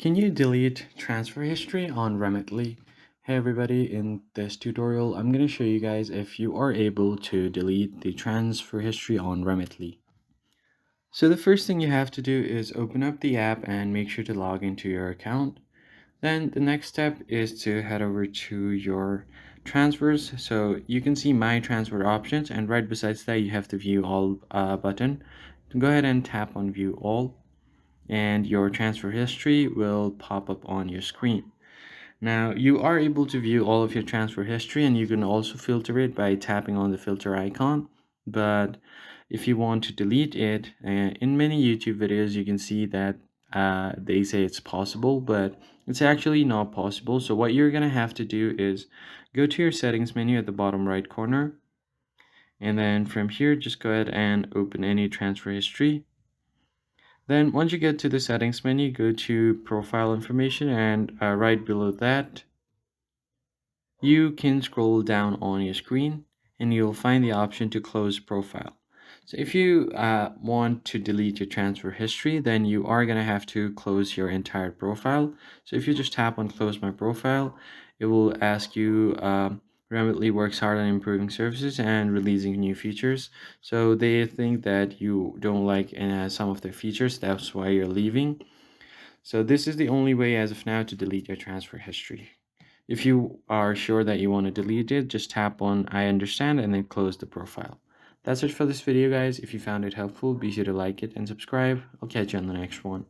Can you delete transfer history on Remitly? Hey everybody, in this tutorial I'm going to show you guys if you are able to delete the transfer history on Remitly. So the first thing you have to do is open up the app and make sure to log into your account. Then the next step is to head over to your transfers. So you can see my transfer options, and right besides that you have the view all button. Go ahead and tap on view all and your transfer history will pop up on your screen. Now you are able to view all of your transfer history, and you can also filter it by tapping on the filter icon. But if you want to delete it, in many YouTube videos you can see that they say it's possible, but it's actually not possible. So what you're gonna have to do is go to your settings menu at the bottom right corner, and then from here just go ahead and open any transfer history. Then once you get to the settings menu, go to profile information, and right below that, you can scroll down on your screen and you'll find the option to close profile. So if you want to delete your transfer history, then you are going to have to close your entire profile. So if you just tap on close my profile, it will ask you Remitly works hard on improving services and releasing new features. So they think that you don't like some of their features. That's why you're leaving. So this is the only way as of now to delete your transfer history. If you are sure that you want to delete it, just tap on I understand and then close the profile. That's it for this video, guys. If you found it helpful, be sure to like it and subscribe. I'll catch you on the next one.